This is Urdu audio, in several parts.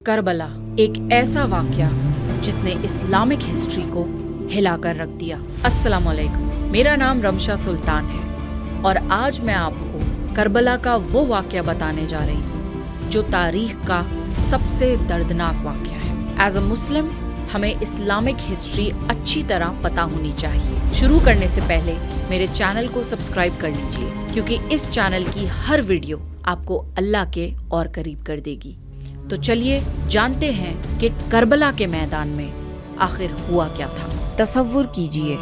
کربلا ایک ایسا واقعہ جس نے اسلامک ہسٹری کو ہلا کر رکھ دیا۔ السلام علیکم، میرا نام رمشا سلطان ہے اور آج میں آپ کو کربلا کا وہ واقعہ بتانے جا رہی ہوں جو تاریخ کا سب سے دردناک واقعہ ہے۔ ایز اے مسلم ہمیں اسلامک ہسٹری اچھی طرح پتہ ہونی چاہیے۔ شروع کرنے سے پہلے میرے چینل کو سبسکرائب کر لیجیے کیونکہ اس چینل کی ہر ویڈیو آپ کو اللہ کے اور قریب کر دے گی۔ تو چلیے جانتے ہیں کہ کربلا کے میدان میں آخر ہوا کیا تھا۔ تصور کیجئے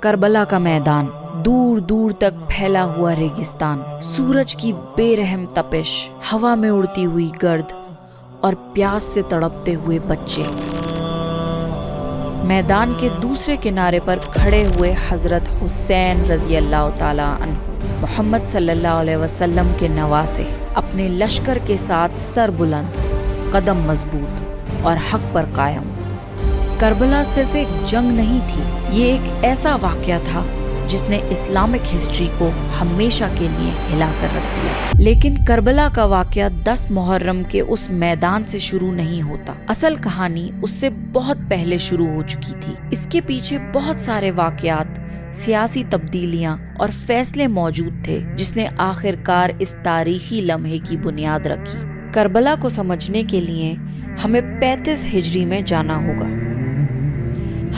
کربلا کا میدان، دور دور تک پھیلا ہوا ریگستان، سورج کی بے رحم تپش، ہوا میں اڑتی ہوئی گرد اور پیاس سے تڑپتے ہوئے بچے۔ میدان کے دوسرے کنارے پر کھڑے ہوئے حضرت حسین رضی اللہ تعالیٰ عنہ، محمد صلی اللہ علیہ وسلم کے نواسے، اپنے لشکر کے ساتھ سر بلند، قدم مضبوط اور حق پر قائم۔ کربلا صرف ایک جنگ نہیں تھی، یہ ایک ایسا واقعہ تھا جس نے اسلامک ہسٹری کو ہمیشہ کے لیے ہلا کر رکھ دیا۔ لیکن کربلا کا واقعہ 10 محرم کے اس میدان سے شروع نہیں ہوتا۔ اصل کہانی اس سے بہت پہلے شروع ہو چکی تھی۔ اس کے پیچھے بہت سارے واقعات، سیاسی تبدیلیاں اور فیصلے موجود تھے جس نے آخر کار اس تاریخی لمحے کی بنیاد رکھی۔ کربلا کو سمجھنے کے لیے ہمیں 35 ہجری میں جانا ہوگا۔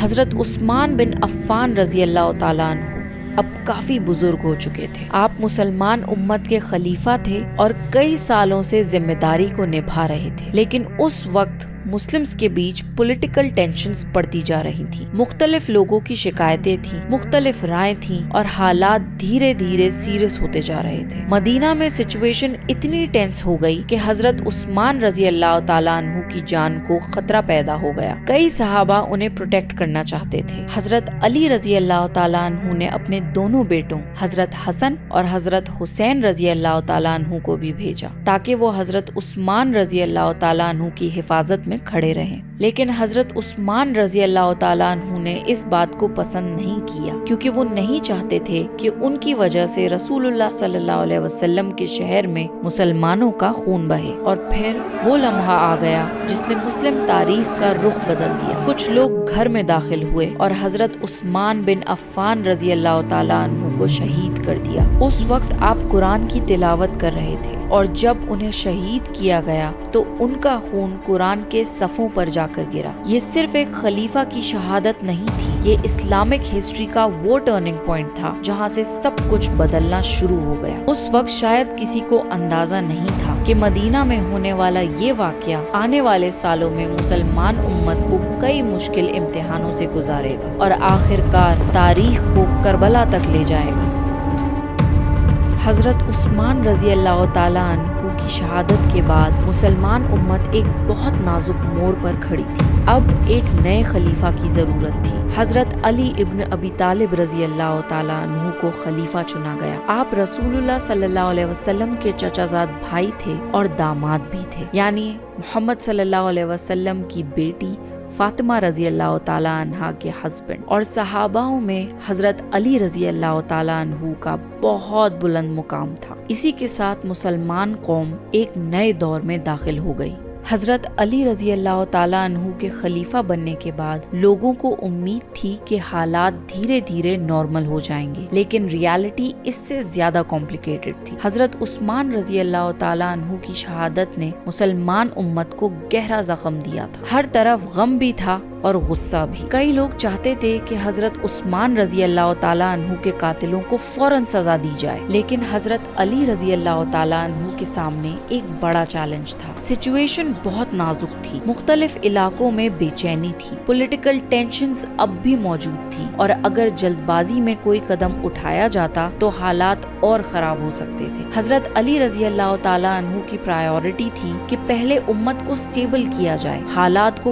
حضرت عثمان بن عفان رضی اللہ تعالیٰ عنہ اب کافی بزرگ ہو چکے تھے۔ آپ مسلمان امت کے خلیفہ تھے اور کئی سالوں سے ذمہ داری کو نبھا رہے تھے، لیکن اس وقت مسلمز کے بیچ پولیٹیکل ٹینشنز بڑھتی جا رہی تھیں، مختلف لوگوں کی شکایتیں تھیں، مختلف رائے تھیں اور حالات دھیرے دھیرے سیریس ہوتے جا رہے تھے۔ مدینہ میں سچویشن اتنی ٹینس ہو گئی کہ حضرت عثمان رضی اللہ تعالیٰ عنہ کی جان کو خطرہ پیدا ہو گیا۔ کئی صحابہ انہیں پروٹیکٹ کرنا چاہتے تھے۔ حضرت علی رضی اللہ تعالیٰ عنہ نے اپنے دونوں بیٹوں حضرت حسن اور حضرت حسین رضی اللہ تعالیٰ عنہ کو بھی بھیجا تاکہ وہ حضرت عثمان رضی اللہ تعالیٰ عنہ کی حفاظت میں کھڑے رہیں، لیکن حضرت عثمان رضی اللہ تعالیٰ عنہ نے اس بات کو پسند نہیں کیا کیونکہ وہ نہیں چاہتے تھے کہ ان کی وجہ سے رسول اللہ صلی اللہ علیہ وسلم کے شہر میں مسلمانوں کا خون بہے۔ اور پھر وہ لمحہ آ گیا جس نے مسلم تاریخ کا رخ بدل دیا۔ کچھ لوگ گھر میں داخل ہوئے اور حضرت عثمان بن عفان رضی اللہ تعالیٰ عنہ کو شہید کر دیا۔ اس وقت آپ قرآن کی تلاوت کر رہے تھے اور جب انہیں شہید کیا گیا تو ان کا خون قرآن کے صفوں پر جا کر گرا۔ یہ صرف ایک خلیفہ کی شہادت نہیں تھی، یہ اسلامک ہسٹری کا وہ ٹرننگ پوائنٹ تھا جہاں سے سب کچھ بدلنا شروع ہو گیا۔ اس وقت شاید کسی کو اندازہ نہیں تھا کہ مدینہ میں ہونے والا یہ واقعہ آنے والے سالوں میں مسلمان امت کو کئی مشکل امتحانوں سے گزارے گا اور آخر کار تاریخ کو کربلا تک لے جائے گا۔ حضرت عثمان رضی اللہ تعالیٰ عنہ کی شہادت کے بعد مسلمان امت ایک بہت نازک موڑ پر کھڑی تھی۔ اب ایک نئے خلیفہ کی ضرورت تھی۔ حضرت علی ابن ابی طالب رضی اللہ تعالیٰ عنہ کو خلیفہ چنا گیا۔ آپ رسول اللہ صلی اللہ علیہ وسلم کے چچا زاد بھائی تھے اور داماد بھی تھے، یعنی محمد صلی اللہ علیہ وسلم کی بیٹی فاطمہ رضی اللہ تعالیٰ عنہ کے ہسبینڈ، اور صحاباؤں میں حضرت علی رضی اللہ تعالیٰ عنہ کا بہت بلند مقام تھا۔ اسی کے ساتھ مسلمان قوم ایک نئے دور میں داخل ہو گئی۔ حضرت علی رضی اللہ تعالیٰ عنہ کے خلیفہ بننے کے بعد لوگوں کو امید تھی کہ حالات دھیرے دھیرے نارمل ہو جائیں گے، لیکن ریالٹی اس سے زیادہ کمپلیکیٹڈ تھی۔ حضرت عثمان رضی اللہ تعالیٰ عنہ کی شہادت نے مسلمان امت کو گہرا زخم دیا تھا۔ ہر طرف غم بھی تھا اور غصہ بھی۔ کئی لوگ چاہتے تھے کہ حضرت عثمان رضی اللہ تعالیٰ عنہ کے قاتلوں کو فوراً سزا دی جائے، لیکن حضرت علی رضی اللہ تعالیٰ عنہ کے سامنے ایک بڑا چیلنج تھا۔ سچویشن بہت نازک تھی، مختلف علاقوں میں بے چینی تھی، پولیٹیکل ٹینشنز اب بھی موجود تھی اور اگر جلد بازی میں کوئی قدم اٹھایا جاتا تو حالات اور خراب ہو سکتے تھے۔ حضرت علی رضی اللہ تعالیٰ عنہ کی پرائیورٹی تھی کہ پہلے امت کو سٹیبل کیا جائے، حالات کو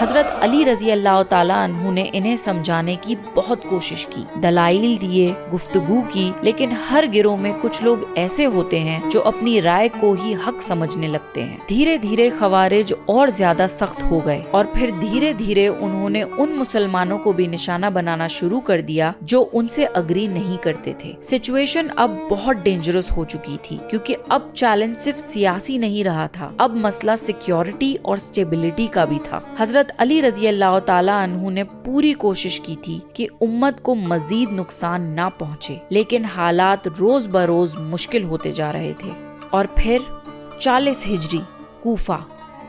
حضرت علی رضی اللہ تعالیٰ عنہ نے انہیں سمجھانے کی بہت کوشش کی، دلائل دیے، گفتگو کی، لیکن ہر گروہ میں کچھ لوگ ایسے ہوتے ہیں جو اپنی رائے کو ہی حق سمجھنے لگتے ہیں۔ دھیرے دھیرے خوارج اور زیادہ سخت ہو گئے اور پھر دھیرے دھیرے انہوں نے ان مسلمانوں کو بھی نشانہ بنانا شروع کر دیا جو ان سے اگری نہیں کرتے تھے۔ سچویشن اب بہت ڈینجرس ہو چکی تھی، کیونکہ اب چیلنج صرف سیاسی نہیں رہا تھا، اب مسئلہ سیکیورٹی اور سٹیبلٹی کا بھی تھا۔ حضرت علی رضی اللہ تعالیٰ عنہ نے پوری کوشش کی تھی کہ امت کو مزید نقصان نہ پہنچے، لیکن حالات روز بروز مشکل ہوتے جا رہے تھے۔ اور پھر 40 ہجری کوفہ،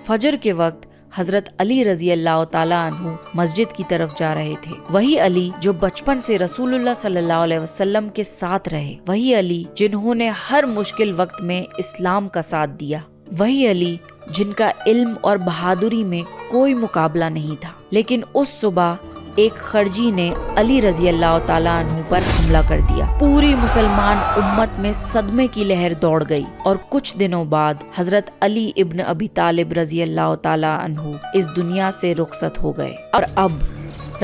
فجر کے وقت حضرت علی رضی اللہ تعالیٰ عنہ مسجد کی طرف جا رہے تھے۔ وہی علی جو بچپن سے رسول اللہ صلی اللہ علیہ وسلم کے ساتھ رہے، وہی علی جنہوں نے ہر مشکل وقت میں اسلام کا ساتھ دیا، وہی علی جن کا علم اور بہادری میں کوئی مقابلہ نہیں تھا، لیکن اس صبح ایک خرجی نے علی رضی اللہ تعالیٰ عنہ پر حملہ کر دیا۔ پوری مسلمان امت میں صدمے کی لہر دوڑ گئی اور کچھ دنوں بعد حضرت علی ابن ابی طالب رضی اللہ تعالیٰ عنہ اس دنیا سے رخصت ہو گئے۔ اور اب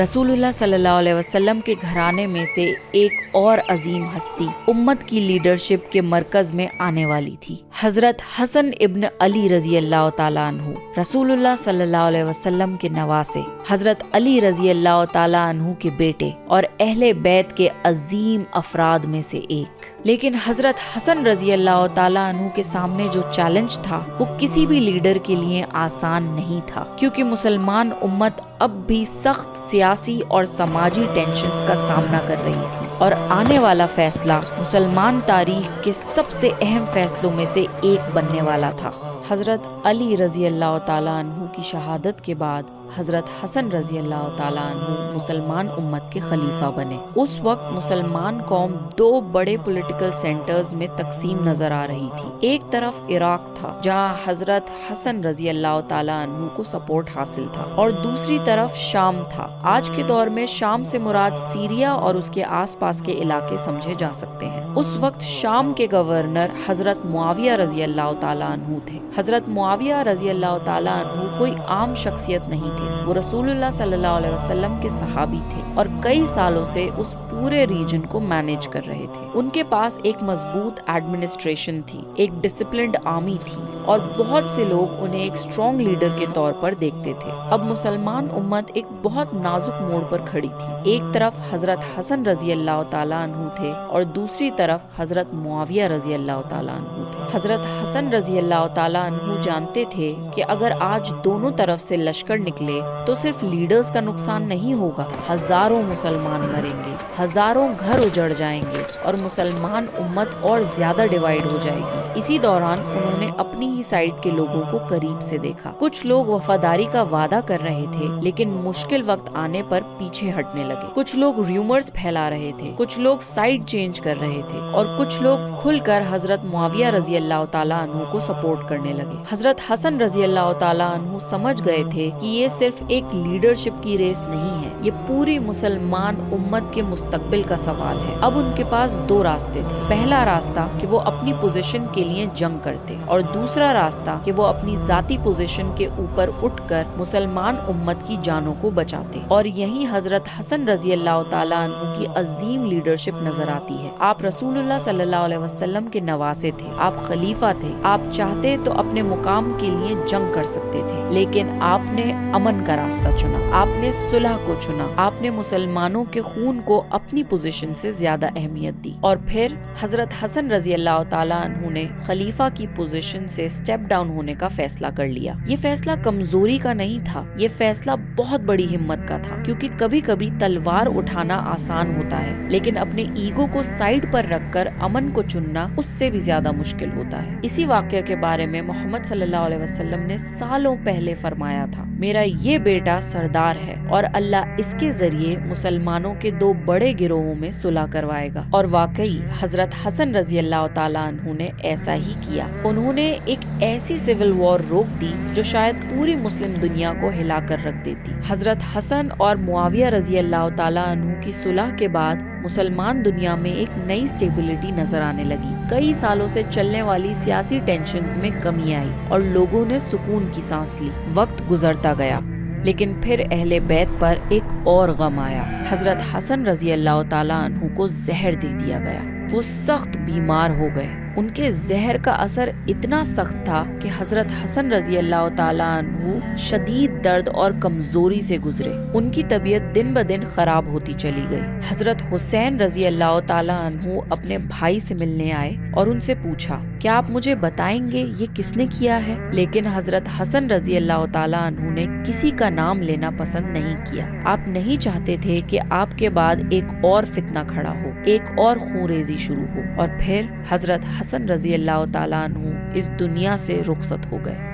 رسول اللہ صلی اللہ علیہ وسلم کے گھرانے میں سے ایک اور عظیم ہستی امت کی لیڈرشپ کے مرکز میں آنے والی تھی، حضرت حسن ابن علی رضی اللہ تعالیٰ عنہ، رسول اللہ صلی اللہ علیہ وسلم کے نواسے، حضرت علی رضی اللہ تعالیٰ عنہ کے بیٹے اور اہل بیت کے عظیم افراد میں سے ایک۔ لیکن حضرت حسن رضی اللہ تعالیٰ عنہ کے سامنے جو چیلنج تھا وہ کسی بھی لیڈر کے لیے آسان نہیں تھا، کیونکہ مسلمان امت اب بھی سخت سیاسی اور سماجی ٹینشنز کا سامنا کر رہی تھی، اور آنے والا فیصلہ مسلمان تاریخ کے سب سے اہم فیصلوں میں سے ایک بننے والا تھا۔ حضرت علی رضی اللہ تعالیٰ عنہ کی شہادت کے بعد حضرت حسن رضی اللہ تعالیٰ عنہ مسلمان امت کے خلیفہ بنے۔ اس وقت مسلمان قوم دو بڑے پولیٹیکل سینٹرز میں تقسیم نظر آ رہی تھی۔ ایک طرف عراق تھا جہاں حضرت حسن رضی اللہ تعالیٰ عنہ کو سپورٹ حاصل تھا، اور دوسری طرف شام تھا۔ آج کے دور میں شام سے مراد سیریا اور اس کے آس پاس کے علاقے سمجھے جا سکتے ہیں۔ اس وقت شام کے گورنر حضرت معاویہ رضی اللہ تعالیٰ عنہ تھے۔ حضرت معاویہ رضی اللہ تعالیٰ عنہ کوئی عام شخصیت نہیں تھے، وہ رسول اللہ صلی اللہ علیہ وسلم کے صحابی تھے اور کئی سالوں سے اس پورے ریجن کو مینیج کر رہے تھے۔ ان کے پاس ایک مضبوط ایڈمنسٹریشن تھی، ایک ڈسپلنڈ آرمی تھی، اور بہت سے لوگ انہیں ایک اسٹرانگ لیڈر کے طور پر دیکھتے تھے۔ اب مسلمان امت ایک بہت نازک موڑ پر کھڑی تھی۔ ایک طرف حضرت حسن رضی اللہ تعالیٰ عنہ تھے اور دوسری طرف حضرت معاویہ رضی اللہ تعالیٰ عنہ تھے۔ حضرت حسن رضی اللہ تعالیٰ عنہ جانتے تھے کہ اگر آج دونوں طرف سے لشکر نکلے تو صرف لیڈرز کا نقصان نہیں ہوگا، ہزاروں مسلمان مریں گے، ہزاروں گھر اجڑ جائیں گے اور مسلمان امت اور زیادہ ڈیوائیڈ ہو جائے گی۔ اسی دوران انہوں نے اپنی ہی سائڈ کے لوگوں کو قریب سے دیکھا۔ کچھ لوگ وفاداری کا وعدہ کر رہے تھے لیکن مشکل وقت آنے پر پیچھے ہٹنے لگے۔ کچھ لوگ ریومرز پھیلا رہے تھے، کچھ لوگ سائڈ چینج کر رہے تھے، اور کچھ لوگ کھل کر حضرت معاویہ رضی اللہ تعالیٰ عنہ کو سپورٹ کرنے لگے۔ حضرت حسن رضی اللہ تعالیٰ عنہ سمجھ گئے تھے کہ یہ صرف ایک لیڈرشپ کی ریس نہیں ہے، یہ پوری مسلمان امت کے مستقبل کا سوال ہے۔ اب ان کے پاس دو راستے تھے، پہلا راستہ کہ وہ اپنی پوزیشن کے لیے جنگ کرتے، اور دوسرا راستہ کہ وہ اپنی ذاتی پوزیشن کے اوپر اٹھ کر مسلمان امت کی جانوں کو بچاتے۔ اور یہی حضرت حسن رضی اللہ تعالیٰ عنہ کی عظیم لیڈرشپ نظر آتی ہے۔ آپ رسول اللہ صلی اللہ علیہ وسلم کے نواسے تھے، آپ خلیفہ تھے، آپ چاہتے تو اپنے مقام کے لیے جنگ کر سکتے تھے، لیکن آپ نے امن کا راستہ چنا، آپ نے صلح کو چنا، آپ نے مسلمانوں کے خون کو اپنی پوزیشن سے زیادہ اہمیت دی۔ اور پھر حضرت حسن رضی اللہ تعالیٰ عنہ نے خلیفہ کی پوزیشن سے سٹیپ ڈاؤن ہونے کا فیصلہ کر لیا۔ یہ فیصلہ کمزوری کا نہیں تھا، یہ فیصلہ بہت بڑی ہمت کا تھا، کیونکہ کبھی کبھی تلوار اٹھانا آسان ہوتا ہے لیکن اپنے ایگو کو سائیڈ پر رکھ کر امن کو چننا اس سے بھی زیادہ مشکل ہوتا ہے۔ اسی واقعے کے بارے میں محمد صلی اللہ علیہ وسلم نے سالوں پہلے فرمایا تھا، میرا یہ بیٹا سردار ہے اور اللہ اس کے ذریعے مسلمانوں کے دو بڑے گروہوں میں صلح کروائے گا۔ اور واقعی حضرت حسن رضی اللہ تعالیٰ عنہ نے ایسا ہی کیا۔ انہوں نے ایک ایسی سول وار روک دی جو شاید پوری مسلم دنیا کو ہلا کر رکھ دیتی۔ حضرت حسن اور معاویہ رضی اللہ تعالیٰ عنہ کی صلح کے بعد مسلمان دنیا میں ایک نئی سٹیبلٹی نظر آنے لگی۔ کئی سالوں سے چلنے والی سیاسی ٹینشنز میں کمی آئی اور لوگوں نے سکون کی سانس لی۔ وقت گزرتا گیا، لیکن پھر اہل بیت پر ایک اور غم آیا۔ حضرت حسن رضی اللہ تعالیٰ عنہ کو زہر دے دیا گیا۔ وہ سخت بیمار ہو گئے۔ ان کے زہر کا اثر اتنا سخت تھا کہ حضرت حسن رضی اللہ تعالیٰ عنہ شدید درد اور کمزوری سے گزرے۔ ان کی طبیعت دن بدن خراب ہوتی چلی گئی۔ حضرت حسین رضی اللہ تعالیٰ عنہ اپنے بھائی سے ملنے آئے اور ان سے پوچھا، کیا آپ مجھے بتائیں گے یہ کس نے کیا ہے؟ لیکن حضرت حسن رضی اللہ تعالیٰ عنہ نے کسی کا نام لینا پسند نہیں کیا۔ آپ نہیں چاہتے تھے کہ آپ کے بعد ایک اور فتنہ کھڑا ہو، ایک اور خون ریزی شروع ہو۔ اور پھر حضرت حسن رضی اللہ تعالیٰ عنہ اس دنیا سے رخصت ہو گئے۔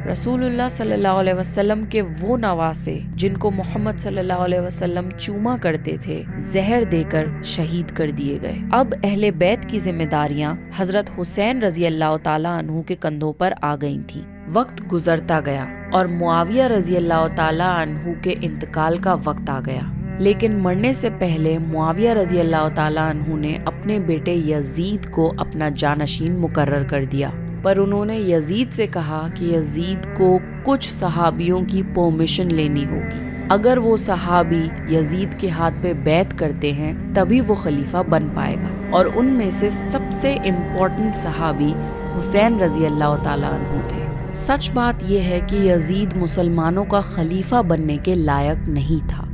رسول اللہ صلی اللہ علیہ وسلم کے وہ نواسے جن کو محمد صلی اللہ علیہ وسلم چوما کرتے تھے، زہر دے کر شہید کر دیے گئے۔ اب اہل بیت کی ذمہ داریاں حضرت حسین رضی اللہ تعالیٰ عنہ کے کندھوں پر آ گئی تھیں۔ وقت گزرتا گیا اور معاویہ رضی اللہ تعالیٰ عنہ کے انتقال کا وقت آ گیا، لیکن مرنے سے پہلے معاویہ رضی اللہ تعالیٰ عنہ نے اپنے بیٹے یزید کو اپنا جانشین مقرر کر دیا، پر انہوں نے یزید سے کہا کہ یزید کو کچھ صحابیوں کی پرمیشن لینی ہوگی۔ اگر وہ صحابی یزید کے ہاتھ پہ بیعت کرتے ہیں تبھی وہ خلیفہ بن پائے گا، اور ان میں سے سب سے امپورٹنٹ صحابی حسین رضی اللہ تعالیٰ عنہ تھے۔ سچ بات یہ ہے کہ یزید مسلمانوں کا خلیفہ بننے کے لائق نہیں تھا،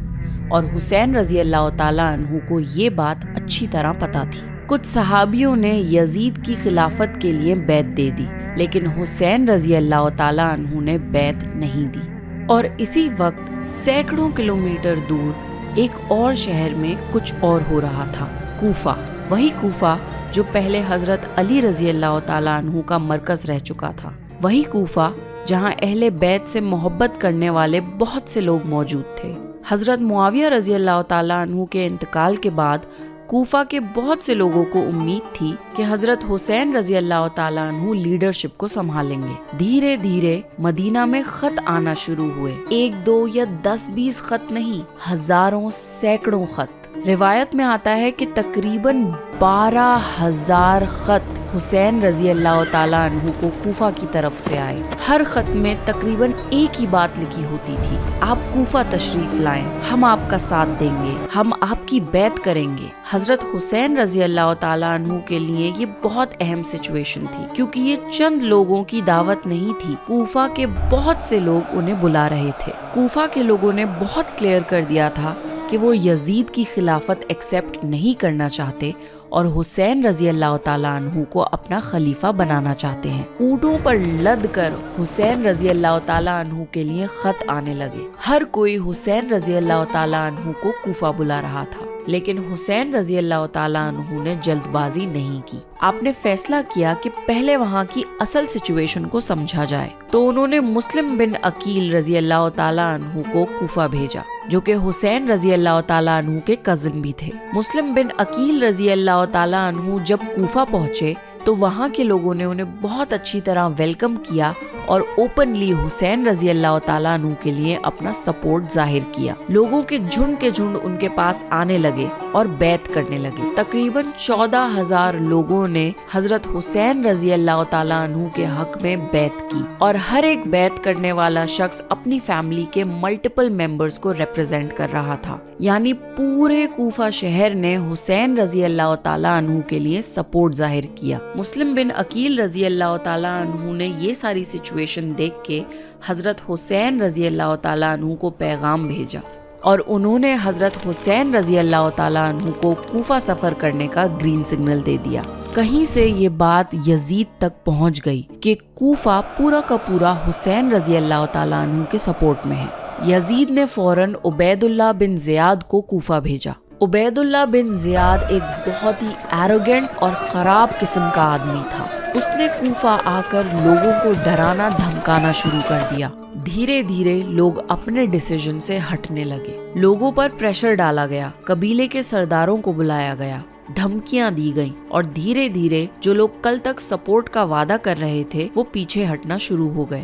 اور حسین رضی اللہ تعالیٰ عنہ کو یہ بات اچھی طرح پتہ تھی۔ کچھ صحابیوں نے یزید کی خلافت کے لیے بیعت دے دی، لیکن حسین رضی اللہ تعالیٰ عنہ نے بیعت نہیں دی۔ اور اسی وقت سینکڑوں کلومیٹر دور ایک اور شہر میں کچھ اور ہو رہا تھا، کوفہ۔ وہی کوفہ جو پہلے حضرت علی رضی اللہ تعالیٰ عنہ کا مرکز رہ چکا تھا، وہی کوفہ جہاں اہل بیت سے محبت کرنے والے بہت سے لوگ موجود تھے۔ حضرت معاویہ رضی اللہ تعالیٰ عنہ کے انتقال کے بعد کوفہ کے بہت سے لوگوں کو امید تھی کہ حضرت حسین رضی اللہ تعالیٰ عنہ لیڈرشپ کو سنبھالیں گے۔ دھیرے دھیرے مدینہ میں خط آنا شروع ہوئے، 1 2 یا 10 20 خط نہیں، ہزاروں سینکڑوں خط۔ روایت میں آتا ہے کہ تقریباً 12,000 خط حسین رضی اللہ تعالیٰ عنہ کو کوفہ کی طرف سے آئے۔ ہر خط میں تقریباً ایک ہی بات لکھی ہوتی تھی، آپ کوفہ تشریف لائیں، ہم آپ کا ساتھ دیں گے، ہم آپ کی بیعت کریں گے۔ حضرت حسین رضی اللہ تعالیٰ عنہ کے لیے یہ بہت اہم سچویشن تھی، کیونکہ یہ چند لوگوں کی دعوت نہیں تھی، کوفہ کے بہت سے لوگ انہیں بلا رہے تھے۔ کوفہ کے لوگوں نے بہت کلیئر کر دیا تھا کہ وہ یزید کی خلافت ایکسیپٹ نہیں کرنا چاہتے اور حسین رضی اللہ تعالیٰ عنہ کو اپنا خلیفہ بنانا چاہتے ہیں۔ اونٹوں پر لد کر حسین رضی اللہ تعالیٰ عنہ کے لیے خط آنے لگے۔ ہر کوئی حسین رضی اللہ تعالیٰ عنہ کو کوفہ بلا رہا تھا، لیکن حسین رضی اللہ تعالیٰ عنہ نے جلد بازی نہیں کی۔ آپ نے فیصلہ کیا کہ پہلے وہاں کی اصل سچویشن کو سمجھا جائے، تو انہوں نے مسلم بن عقیل رضی اللہ تعالیٰ عنہ کو کوفہ بھیجا، جو کہ حسین رضی اللہ تعالیٰ عنہ کے کزن بھی تھے۔ مسلم بن عقیل رضی اللہ تعالیٰ عنہ جب کوفہ پہنچے تو وہاں کے لوگوں نے انہیں بہت اچھی طرح ویلکم کیا اور اوپنلی حسین رضی اللہ تعالیٰ عنہ کے لیے اپنا سپورٹ ظاہر کیا۔ لوگوں کے جھنڈ ان کے پاس آنے لگے اور بیعت کرنے لگے۔ تقریباً 14,000 لوگوں نے حضرت حسین رضی اللہ تعالیٰ عنہ کے حق میں بیعت کی، اور ہر ایک بیعت کرنے والا شخص اپنی فیملی کے ملٹیپل ممبرز کو ریپرزینٹ کر رہا تھا، یعنی پورے کوفہ شہر نے حسین رضی اللہ تعالیٰ عنہ کے لیے سپورٹ ظاہر کیا۔ مسلم بن عقیل رضی اللہ تعالیٰ عنہ نے یہ ساری سچویشن دیکھ کے حضرت حسین رضی اللہ تعالیٰ عنہ کو پیغام بھیجا، اور انہوں نے حضرت حسین رضی اللہ تعالیٰ عنہ کو کوفہ سفر کرنے کا گرین سگنل دے دیا۔ کہیں سے یہ بات یزید تک پہنچ گئی کہ کوفہ پورا کا پورا حسین رضی اللہ تعالیٰ عنہ کے سپورٹ میں ہے۔ یزید نے فوراً عبید اللہ بن زیاد کو کوفہ بھیجا۔ عبید اللہ بن زیاد ایک بہت ہی ایروگینٹ اور خراب قسم کا آدمی تھا۔ اس نے کوفہ آ کر لوگوں کو ڈرانا دھمکانا شروع کر دیا۔ دھیرے دھیرے لوگ اپنے ڈیسیژن سے ہٹنے لگے، لوگوں پر پریشر ڈالا گیا، قبیلے کے سرداروں کو بلایا گیا، دھمکیاں دی گئیں، اور دھیرے دھیرے جو لوگ کل تک سپورٹ کا وعدہ کر رہے تھے وہ پیچھے ہٹنا شروع ہو گئے۔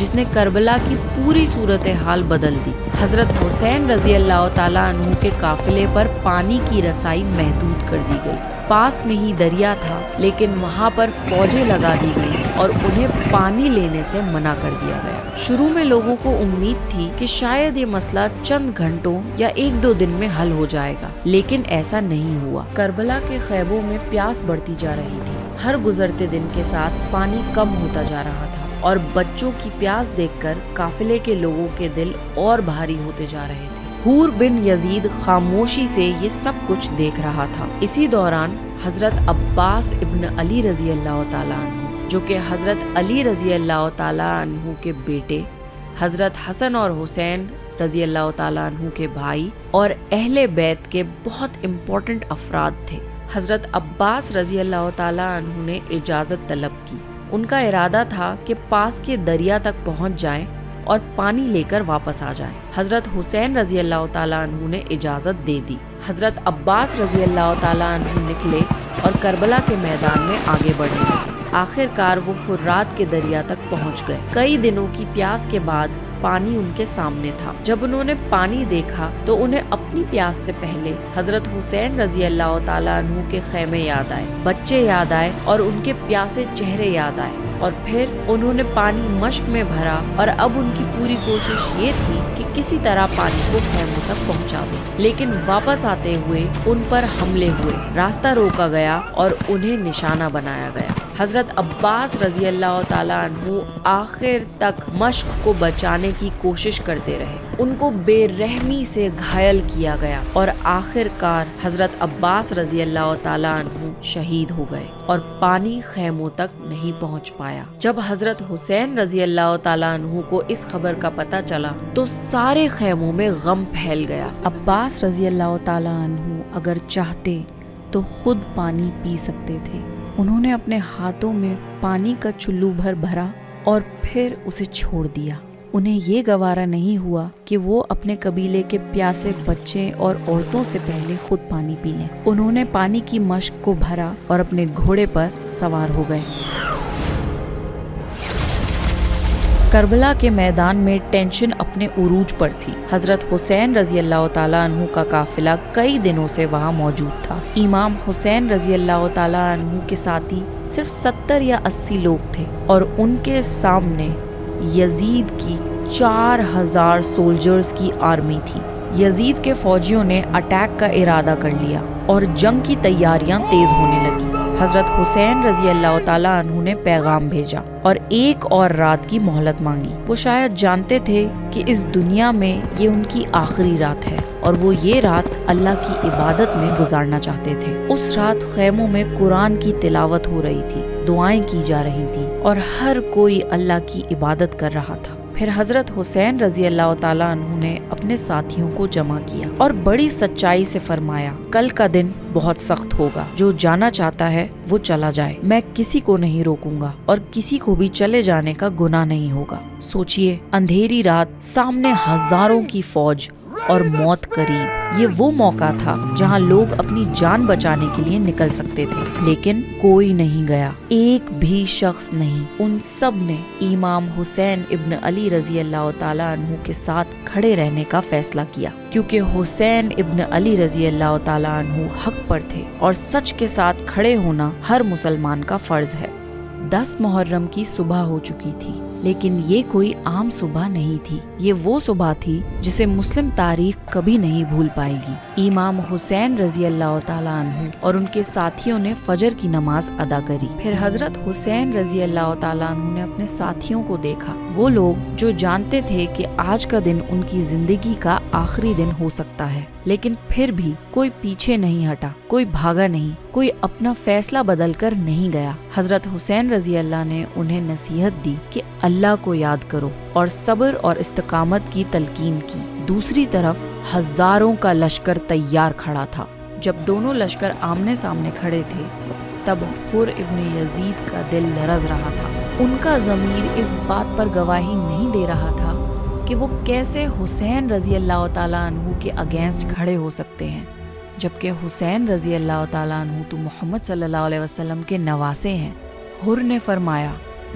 جس نے کربلا کی پوری صورتحال بدل دی۔ حضرت حسین رضی اللہ تعالیٰ عنہ کے قافلے پر پانی کی رسائی محدود کر دی گئی۔ پاس میں ہی دریا تھا، لیکن وہاں پر فوجیں لگا دی گئی اور انہیں پانی لینے سے منع کر دیا گیا۔ شروع میں لوگوں کو امید تھی کہ شاید یہ مسئلہ چند گھنٹوں یا 1-2 دن میں حل ہو جائے گا، لیکن ایسا نہیں ہوا۔ کربلا کے خیموں میں پیاس بڑھتی جا رہی تھی۔ ہر گزرتے دن کے ساتھ پانی کم ہوتا جا رہا تھا اور بچوں کی پیاس دیکھ کر قافلے کے لوگوں کے دل اور بھاری ہوتے جا رہے تھے۔ حور بن یزید خاموشی سے یہ سب کچھ دیکھ رہا تھا۔ اسی دوران حضرت عباس ابن علی رضی اللہ تعالیٰ عنہ، جو کہ حضرت علی رضی اللہ تعالیٰ عنہ کے بیٹے، حضرت حسن اور حسین رضی اللہ تعالیٰ عنہ کے بھائی اور اہل بیت کے بہت امپورٹنٹ افراد تھے، حضرت عباس رضی اللہ تعالیٰ عنہ نے اجازت طلب کی۔ ان کا ارادہ تھا کہ پاس کے دریا تک پہنچ جائیں اور پانی لے کر واپس آ جائیں۔ حضرت حسین رضی اللہ تعالیٰ عنہ نے اجازت دے دی۔ حضرت عباس رضی اللہ تعالیٰ عنہ نکلے اور کربلا کے میدان میں آگے بڑھنے لگے۔ آخر کار وہ فرات کے دریا تک پہنچ گئے۔ کئی دنوں کی پیاس کے بعد پانی ان کے سامنے تھا۔ جب انہوں نے پانی دیکھا تو انہیں اپنی پیاس سے پہلے حضرت حسین رضی اللہ تعالیٰ عنہ کے خیمے یاد آئے، بچے یاد آئے اور ان کے پیاسے چہرے یاد آئے، اور پھر انہوں نے پانی مشک میں بھرا اور اب ان کی پوری کوشش یہ تھی کہ کسی طرح پانی کو خیموں تک پہنچا دیں۔ لیکن واپس آتے ہوئے ان پر حملے ہوئے، راستہ روکا گیا اور انہیں نشانہ بنایا گیا۔ حضرت عباس رضی اللہ تعالیٰ عنہ آخر تک مشک کو بچانے کی کوشش کرتے رہے۔ ان کو بے رحمی سے گھائل کیا گیا اور آخر کار حضرت عباس رضی اللہ تعالیٰ عنہ شہید ہو گئے اور پانی خیموں تک نہیں پہنچ پایا۔ جب حضرت حسین رضی اللہ تعالیٰ عنہ کو اس خبر کا پتہ چلا تو سارے خیموں میں غم پھیل گیا۔ عباس رضی اللہ تعالیٰ عنہ اگر چاہتے تو خود پانی پی سکتے تھے۔ انہوں نے اپنے ہاتھوں میں پانی کا چلو بھر بھرا اور پھر اسے چھوڑ دیا۔ انہیں یہ گوارا نہیں ہوا کہ وہ اپنے قبیلے کے پیاسے بچے اور عورتوں سے پہلے خود پانی پی لیں۔ انہوں نے پانی کی مشک کو بھرا اور اپنے گھوڑے پر سوار ہو گئے۔ کربلا کے میدان میں ٹینشن اپنے عروج پر تھی۔ حضرت حسین رضی اللہ تعالیٰ عنہ کا قافلہ کئی دنوں سے وہاں موجود تھا۔ امام حسین رضی اللہ تعالیٰ عنہ کے ساتھی صرف 70 یا 80 لوگ تھے اور ان کے سامنے یزید کی 4000 سولجرز کی آرمی تھی۔ یزید کے فوجیوں نے اٹیک کا ارادہ کر لیا اور جنگ کی تیاریاں تیز ہونے لگی۔ حضرت حسین رضی اللہ تعالیٰ عنہ نے پیغام بھیجا اور 1 اور رات کی مہلت مانگی۔ وہ شاید جانتے تھے کہ اس دنیا میں یہ ان کی آخری رات ہے اور وہ یہ رات اللہ کی عبادت میں گزارنا چاہتے تھے۔ اس رات خیموں میں قرآن کی تلاوت ہو رہی تھی، دعائیں کی جا رہی تھیں اور ہر کوئی اللہ کی عبادت کر رہا تھا۔ پھر حضرت حسین رضی اللہ تعالیٰ عنہ نے اپنے ساتھیوں کو جمع کیا اور بڑی سچائی سے فرمایا، کل کا دن بہت سخت ہوگا، جو جانا چاہتا ہے وہ چلا جائے، میں کسی کو نہیں روکوں گا اور کسی کو بھی چلے جانے کا گناہ نہیں ہوگا۔ سوچئے، اندھیری رات، سامنے ہزاروں کی فوج اور موت قریب۔ یہ وہ موقع تھا جہاں لوگ اپنی جان بچانے کے لیے نکل سکتے تھے، لیکن کوئی نہیں گیا، ایک بھی شخص نہیں۔ ان سب نے امام حسین ابن علی رضی اللہ تعالیٰ عنہ کے ساتھ کھڑے رہنے کا فیصلہ کیا، کیونکہ حسین ابن علی رضی اللہ تعالیٰ عنہ حق پر تھے اور سچ کے ساتھ کھڑے ہونا ہر مسلمان کا فرض ہے۔ 10 محرم کی صبح ہو چکی تھی، لیکن یہ کوئی عام صبح نہیں تھی۔ یہ وہ صبح تھی جسے مسلم تاریخ کبھی نہیں بھول پائے گی۔ امام حسین رضی اللہ تعالیٰ عنہ اور ان کے ساتھیوں نے فجر کی نماز ادا کری۔ پھر حضرت حسین رضی اللہ تعالیٰ عنہ نے اپنے ساتھیوں کو دیکھا، وہ لوگ جو جانتے تھے کہ آج کا دن ان کی زندگی کا آخری دن ہو سکتا ہے، لیکن پھر بھی کوئی پیچھے نہیں ہٹا، کوئی بھاگا نہیں، کوئی اپنا فیصلہ بدل کر نہیں گیا۔ حضرت حسین رضی اللہ نے انہیں نصیحت دی کہ اللہ کو یاد کرو اور صبر اور استقامت کی تلقین کی۔ دوسری طرف ہزاروں کا لشکر تیار کھڑا تھا۔ جب دونوں لشکر آمنے سامنے کھڑے تھے تب حر ابن یزید کا دل لرز رہا تھا۔ ان کا ضمیر اس بات پر گواہی نہیں دے رہا تھا کہ وہ کیسے حسین رضی اللہ تعالیٰ عنہ کے اگینسٹ کھڑے ہو سکتے ہیں، جبکہ حسین رضی اللہ تعالیٰ عنہ تو محمد صلی اللہ علیہ وسلم کے نواسے ہیں۔ حر نے فرمایا،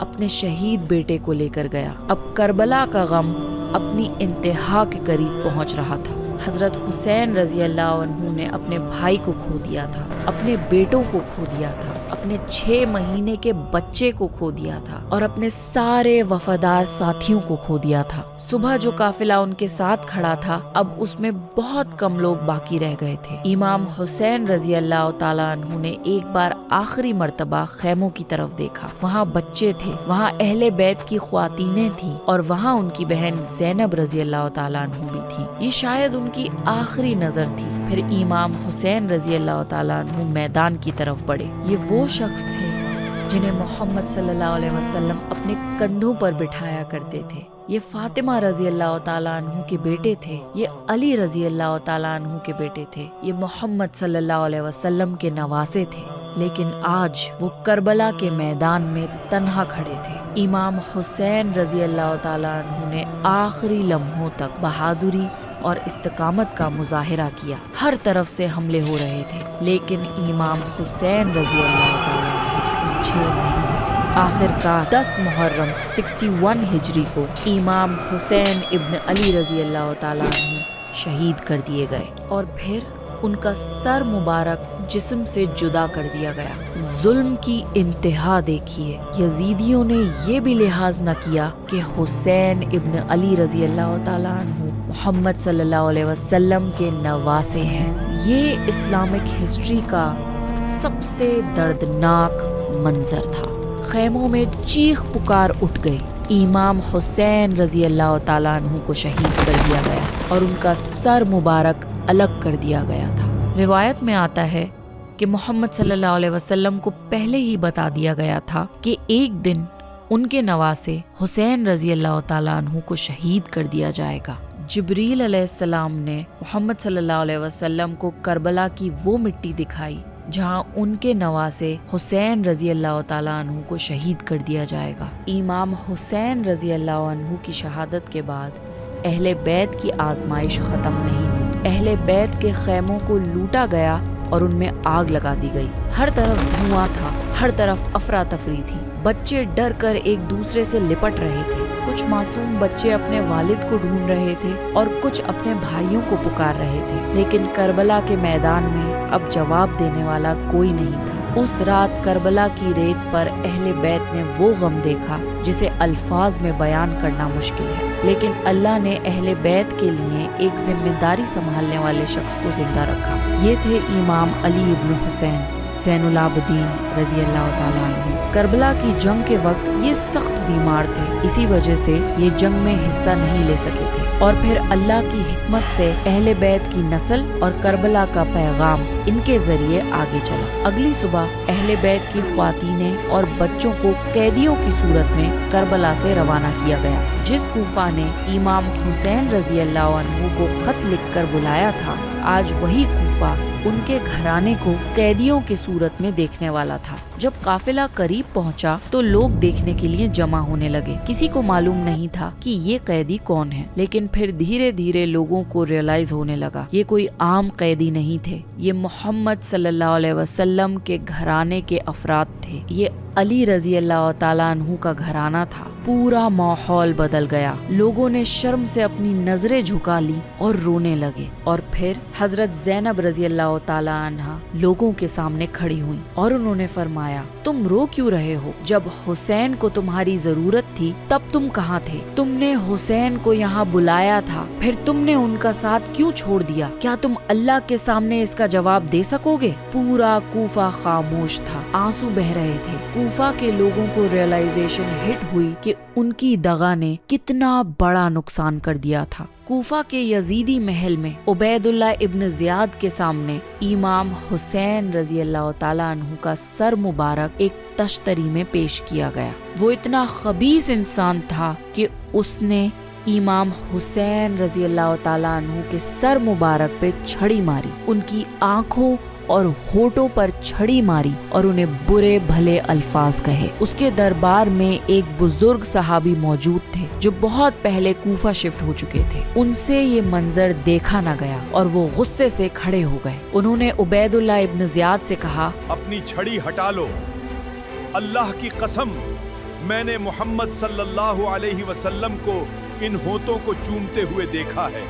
اپنے شہید بیٹے کو لے کر گیا۔ اب کربلا کا غم اپنی انتہا کے قریب پہنچ رہا تھا۔ حضرت حسین رضی اللہ عنہ نے اپنے بھائی کو کھو دیا تھا، اپنے بیٹوں کو کھو دیا تھا، اپنے 6 مہینے کے بچے کو کھو دیا تھا اور اپنے سارے وفادار ساتھیوں کو کھو دیا تھا۔ صبح جو قافلہ ان کے ساتھ کھڑا تھا اب اس میں بہت کم لوگ باقی رہ گئے تھے۔ امام حسین رضی اللہ تعالیٰ عنہ نے ایک بار آخری مرتبہ خیموں کی طرف دیکھا۔ وہاں بچے تھے، وہاں اہل بیت کی خواتینیں تھیں اور وہاں ان کی بہن زینب رضی اللہ تعالیٰ عنہ بھی تھی۔ یہ شاید ان کی آخری نظر تھی۔ پھر امام حسین رضی اللہ تعالیٰ عنہ میدان کی طرف بڑھے۔ یہ وہ شخص تھے جنہیں محمد صلی اللہ علیہ وسلم اپنے کندھوں پر بٹھایا کرتے تھے۔ یہ فاطمہ رضی اللہ تعالیٰ عنہ کے بیٹے تھے، یہ علی رضی اللہ تعالیٰ عنہ کے بیٹے تھے، یہ محمد صلی اللہ علیہ وسلم کے نواسے تھے۔ لیکن آج وہ کربلا کے میدان میں تنہا کھڑے تھے۔ امام حسین رضی اللہ تعالیٰ عنہ نے آخری لمحوں تک بہادری اور استقامت کا مظاہرہ کیا۔ ہر طرف سے حملے ہو رہے تھے لیکن امام حسین رضی اللہ تعالیٰ عنہ پیچھے نہیں۔ آخر کار 10 محرم 61 ہجری کو امام حسین ابن علی رضی اللہ تعالیٰ عنہ شہید کر دیے گئے اور پھر ان کا سر مبارک جسم سے جدا کر دیا گیا۔ ظلم کی انتہا دیکھیے، یزیدیوں نے یہ بھی لحاظ نہ کیا کہ حسین ابن علی رضی اللہ تعالیٰ عنہ محمد صلی اللہ علیہ وسلم کے نواسے ہیں۔ یہ اسلامک ہسٹری کا سب سے دردناک منظر تھا۔ خیموں میں چیخ پکار اٹھ گئی۔ امام حسین رضی اللہ تعالیٰ عنہ کو شہید کر دیا گیا اور ان کا سر مبارک الگ کر دیا گیا تھا۔ روایت میں آتا ہے کہ محمد صلی اللہ علیہ وسلم کو پہلے ہی بتا دیا گیا تھا کہ ایک دن ان کے نواسے حسین رضی اللہ تعالیٰ عنہ کو شہید کر دیا جائے گا۔ جبریل علیہ السلام نے محمد صلی اللہ علیہ وسلم کو کربلا کی وہ مٹی دکھائی جہاں ان کے نواسے حسین رضی اللہ تعالیٰ عنہ کو شہید کر دیا جائے گا۔ امام حسین رضی اللہ عنہ کی شہادت کے بعد اہل بیت کی آزمائش ختم نہیں ہوئی۔ اہل بیت کے خیموں کو لوٹا گیا اور ان میں آگ لگا دی گئی۔ ہر طرف دھواں تھا، ہر طرف افراتفری تھی۔ بچے ڈر کر ایک دوسرے سے لپٹ رہے تھے۔ کچھ معصوم بچے اپنے والد کو ڈھونڈ رہے تھے اور کچھ اپنے بھائیوں کو پکار رہے تھے، لیکن کربلا کے میدان میں اب جواب دینے والا کوئی نہیں تھا۔ اس رات کربلا کی ریت پر اہل بیت نے وہ غم دیکھا جسے الفاظ میں بیان کرنا مشکل ہے، لیکن اللہ نے اہل بیت کے لیے ایک ذمہ داری سنبھالنے والے شخص کو زندہ رکھا۔ یہ تھے امام علی ابن حسین زین العابدین رضی اللہ تعالیٰ عنہ۔ کربلا کی جنگ کے وقت یہ سخت بیمار تھے، اسی وجہ سے یہ جنگ میں حصہ نہیں لے سکے تھے، اور پھر اللہ کی حکمت سے اہل بیت کی نسل اور کربلا کا پیغام ان کے ذریعے آگے چلا۔ اگلی صبح اہل بیت کی خواتینیں اور بچوں کو قیدیوں کی صورت میں کربلا سے روانہ کیا گیا۔ جس کوفہ نے امام حسین رضی اللہ عنہ کو خط لکھ کر بلایا تھا، آج وہی کوفہ ان کے گھرانے کو قیدیوں کی صورت میں دیکھنے والا تھا۔ جب قافلہ قریب پہنچا تو لوگ دیکھنے کے لیے جمع ہونے لگے۔ کسی کو معلوم نہیں تھا کہ یہ قیدی کون ہے، لیکن پھر دھیرے دھیرے لوگوں کو ریئلائز ہونے لگا یہ کوئی عام قیدی نہیں تھے، یہ محمد صلی اللہ علیہ وسلم کے گھرانے کے افراد تھے، یہ علی رضی اللہ تعالیٰ عنہ کا گھرانہ تھا۔ پورا ماحول بدل گیا، لوگوں نے شرم سے اپنی نظریں جھکا لی اور رونے لگے، اور پھر حضرت زینب رضی اللہ تعالیٰ عنہ لوگوں کے سامنے کھڑی ہوئیں اور انہوں نے فرمایا، تم رو کیوں رہے ہو؟ جب حسین کو تمہاری ضرورت تھی تب تم کہاں تھے؟ تم نے حسین کو یہاں بلایا تھا، پھر تم نے ان کا ساتھ کیوں چھوڑ دیا؟ کیا تم اللہ کے سامنے اس کا جواب دے سکو گے؟ پورا کوفہ خاموش تھا، آنسو بہہ رہے تھے۔ کوفہ کے لوگوں کو ریئلائزیشن ہٹ ہوئی کہ ان کی دغا نے کتنا بڑا نقصان کر دیا تھا۔ کوفہ کے یزیدی محل میں عبید اللہ ابن زیاد کے سامنے امام حسین رضی اللہ تعالیٰ عنہ کا سر مبارک ایک تشتری میں پیش کیا گیا۔ وہ اتنا خبیث انسان تھا کہ اس نے امام حسین رضی اللہ تعالیٰ عنہ کے سر مبارک پہ چھڑی ماری، ان کی آنکھوں اور ہونٹوں پر چھڑی ماری اور انہیں برے بھلے الفاظ کہے۔ اس کے دربار میں ایک بزرگ صحابی موجود تھے جو بہت پہلے کوفہ شفٹ ہو چکے تھے۔ ان سے یہ منظر دیکھا نہ گیا اور وہ غصے سے کھڑے ہو گئے۔ انہوں نے عبید اللہ ابن زیاد سے کہا، اپنی چھڑی ہٹا لو، اللہ کی قسم میں نے محمد صلی اللہ علیہ وسلم کو ان ہونٹوں کو چومتے ہوئے دیکھا ہے۔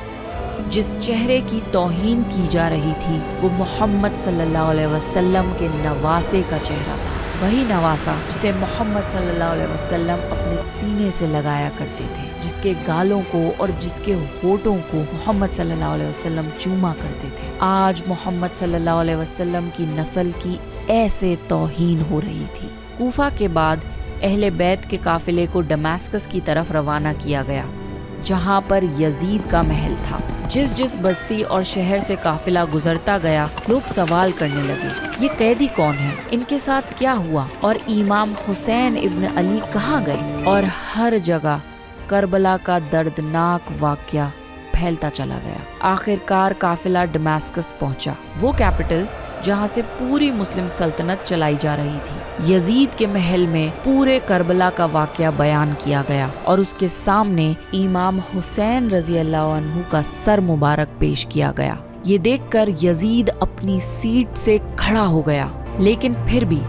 جس چہرے کی توہین کی جا رہی تھی وہ محمد صلی اللہ علیہ وسلم کے نواسے کا چہرہ تھا، وہی نواسا جسے محمد صلی اللہ علیہ وسلم اپنے سینے سے لگایا کرتے تھے، جس کے گالوں کو اور جس کے ہونٹوں کو محمد صلی اللہ علیہ وسلم چوما کرتے تھے۔ آج محمد صلی اللہ علیہ وسلم کی نسل کی ایسے توہین ہو رہی تھی۔ کوفہ کے بعد اہل بیت کے قافلے کو دمشق کی طرف روانہ کیا گیا، جہاں پر یزید کا محل تھا۔ جس بستی اور شہر سے قافلہ گزرتا گیا، لوگ سوال کرنے لگے، یہ قیدی کون ہے؟ ان کے ساتھ کیا ہوا؟ اور امام حسین ابن علی کہاں گئے؟ اور ہر جگہ کربلا کا دردناک واقعہ پھیلتا چلا گیا۔ آخر کار قافلہ دمشق پہنچا، وہ کیپٹل جہاں سے پوری مسلم سلطنت چلائی جا رہی تھی۔ یزید کے محل میں پورے کربلا کا واقعہ بیان کیا گیا اور اس کے سامنے امام حسین رضی اللہ عنہ کا سر مبارک پیش کیا گیا۔ یہ دیکھ کر یزید اپنی سیٹ سے کھڑا ہو گیا، لیکن پھر بھی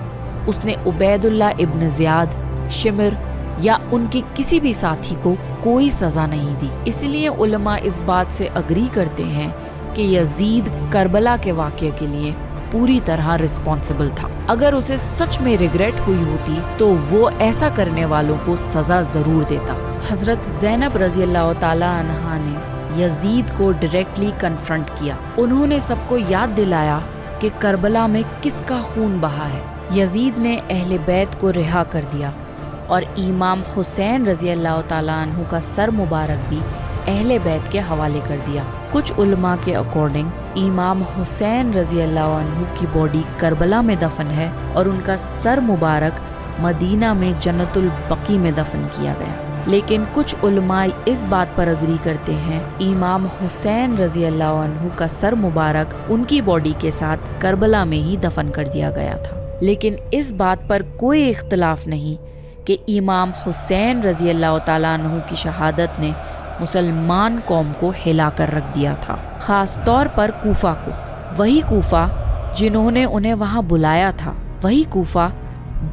اس نے عبید اللہ ابن زیاد، شمر یا ان کے کسی بھی ساتھی کو کوئی سزا نہیں دی۔ اس لیے علماء اس بات سے اگری کرتے ہیں کہ یزید کربلا کے واقعے کے لیے پوری طرح رسپانسبل تھا۔ اگر اسے سچ میں ریگریٹ ہوئی ہوتی تو وہ ایسا کرنے والوں کو سزا ضرور دیتا۔ حضرت زینب رضی اللہ تعالی عنہا نے یزید کو ڈائریکٹلی کنفرنٹ کیا۔ انہوں نے سب کو یاد دلایا کہ کربلا میں کس کا خون بہا ہے۔ یزید نے اہل بیت کو رہا کر دیا اور امام حسین رضی اللہ تعالی عنہ کا سر مبارک بھی اہل بیت کے حوالے کر دیا۔ کچھ علماء کے اکارڈنگ امام حسین رضی اللہ عنہ کی باڈی کربلا میں دفن ہے اور ان کا سر مبارک مدینہ میں جنت البقیع میں دفن کیا گیا۔ لیکن کچھ علماء اس بات پر اگری کرتے ہیں امام حسین رضی اللہ عنہ کا سر مبارک ان کی باڈی کے ساتھ کربلا میں ہی دفن کر دیا گیا تھا۔ لیکن اس بات پر کوئی اختلاف نہیں کہ امام حسین رضی اللہ تعالیٰ عنہ کی شہادت نے مسلمان قوم کو ہلا کر رکھ دیا تھا، خاص طور پر کوفہ کو۔ وہی کوفہ جنہوں نے انہیں وہاں بلایا تھا، وہی کوفہ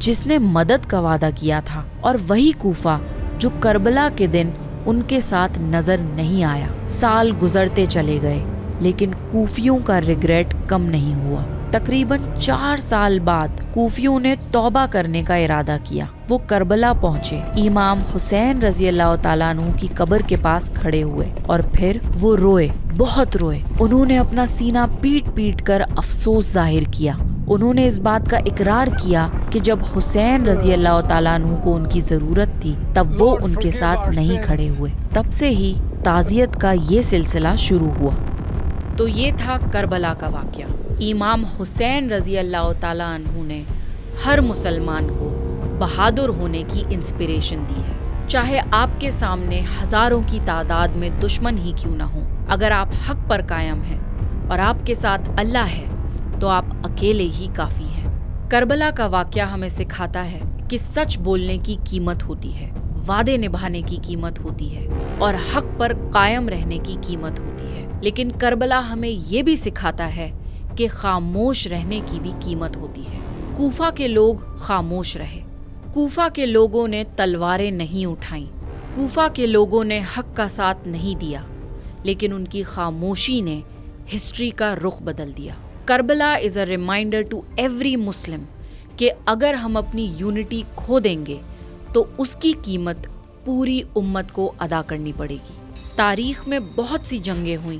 جس نے مدد کا وعدہ کیا تھا، اور وہی کوفہ جو کربلا کے دن ان کے ساتھ نظر نہیں آیا۔ سال گزرتے چلے گئے لیکن کوفیوں کا ریگریٹ کم نہیں ہوا۔ تقریباً 4 سال بعد کوفیوں نے توبہ کرنے کا ارادہ کیا۔ وہ کربلا پہنچے، امام حسین رضی اللہ تعالیٰ عنہ کی قبر کے پاس کھڑے ہوئے اور پھر وہ روئے، بہت روئے۔ انہوں نے اپنا سینہ پیٹ پیٹ کر افسوس ظاہر کیا۔ انہوں نے اس بات کا اقرار کیا کہ جب حسین رضی اللہ تعالیٰ عنہ کو ان کی ضرورت تھی تب وہ ان کے ساتھ نہیں کھڑے ہوئے۔ تب سے ہی تعزیت کا یہ سلسلہ شروع ہوا۔ تو یہ تھا کربلا کا واقعہ۔ امام حسین رضی اللہ تعالیٰ عنہ نے ہر مسلمان کو بہادر ہونے کی انسپریشن دی ہے، چاہے آپ کے سامنے ہزاروں کی تعداد میں دشمن ہی کیوں نہ ہوں۔ اگر آپ حق پر قائم ہیں اور آپ کے ساتھ اللہ ہے تو آپ اکیلے ہی کافی ہیں۔ کربلا کا واقعہ ہمیں سکھاتا ہے کہ سچ بولنے کی قیمت ہوتی ہے، وعدے نبھانے کی قیمت ہوتی ہے اور حق پر قائم رہنے کی قیمت ہوتی ہے، لیکن کربلا ہمیں یہ بھی سکھاتا ہے کہ خاموش رہنے کی بھی قیمت ہوتی ہے۔ کوفہ کے لوگ خاموش رہے، کوفہ کے لوگوں نے تلواریں نہیں اٹھائیں، کوفہ کے لوگوں نے حق کا ساتھ نہیں دیا، لیکن ان کی خاموشی نے ہسٹری کا رخ بدل دیا۔ کربلا از اے ریمائنڈر ٹو ایوری مسلم کہ اگر ہم اپنی یونٹی کھو دیں گے تو اس کی قیمت پوری امت کو ادا کرنی پڑے گی۔ تاریخ میں بہت سی جنگیں ہوئیں،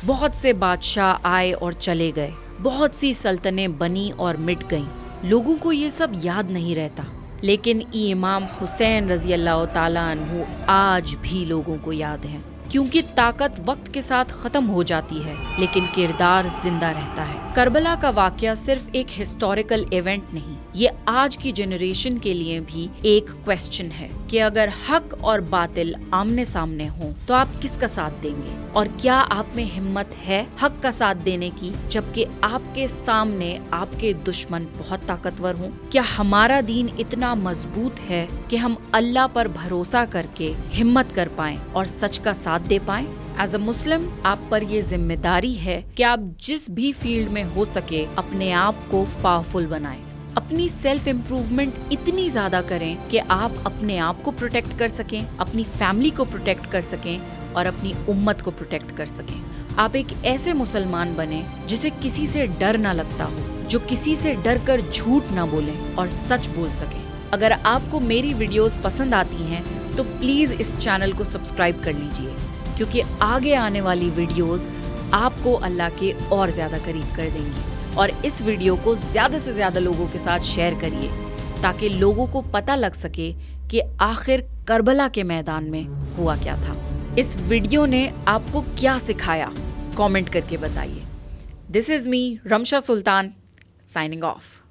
بہت سے بادشاہ آئے اور چلے گئے، بہت سی سلطنتیں بنی اور مٹ گئیں، لوگوں کو یہ سب یاد نہیں رہتا، لیکن امام حسین رضی اللہ تعالیٰ عنہ آج بھی لوگوں کو یاد ہیں، کیونکہ طاقت وقت کے ساتھ ختم ہو جاتی ہے لیکن کردار زندہ رہتا ہے۔ کربلا کا واقعہ صرف ایک ہسٹوریکل ایونٹ نہیں، یہ آج کی جنریشن کے لیے بھی ایک کویسچن ہے کہ اگر حق اور باطل آمنے سامنے ہوں تو آپ کس کا ساتھ دیں گے، اور کیا آپ میں ہمت ہے حق کا ساتھ دینے کی جبکہ آپ کے سامنے آپ کے دشمن بہت طاقتور ہوں؟ کیا ہمارا دین اتنا مضبوط ہے کہ ہم اللہ پر بھروسہ کر کے ہمت کر پائیں اور سچ کا ساتھ دے پائیں؟ ایز اے مسلم آپ پر یہ ذمہ داری ہے کہ آپ جس بھی فیلڈ میں ہو سکے اپنے آپ کو پاورفل بنائیں، اپنی سیلف امپروومنٹ اتنی زیادہ کریں کہ آپ اپنے آپ کو پروٹیکٹ کر سکیں، اپنی فیملی کو پروٹیکٹ کر سکیں اور اپنی امت کو پروٹیکٹ کر سکیں۔ آپ ایک ایسے مسلمان بنیں جسے کسی سے ڈر نہ لگتا ہو، جو کسی سے ڈر کر جھوٹ نہ بولیں اور سچ بول سکیں۔ اگر آپ کو میری ویڈیوز پسند آتی ہیں تو پلیز اس چینل کو سبسکرائب کر لیجئے، کیونکہ آگے آنے والی ویڈیوز آپ کو اللہ کے اور زیادہ قریب کر دیں گی۔ اور اس ویڈیو کو زیادہ سے زیادہ لوگوں کے ساتھ شیئر کریے تاکہ لوگوں کو پتہ لگ سکے کہ آخر کربلا کے میدان میں ہوا کیا تھا۔ اس ویڈیو نے آپ کو کیا سکھایا، کامنٹ کر کے بتائیے۔ دس از می رمشا سلطان، سائننگ آف۔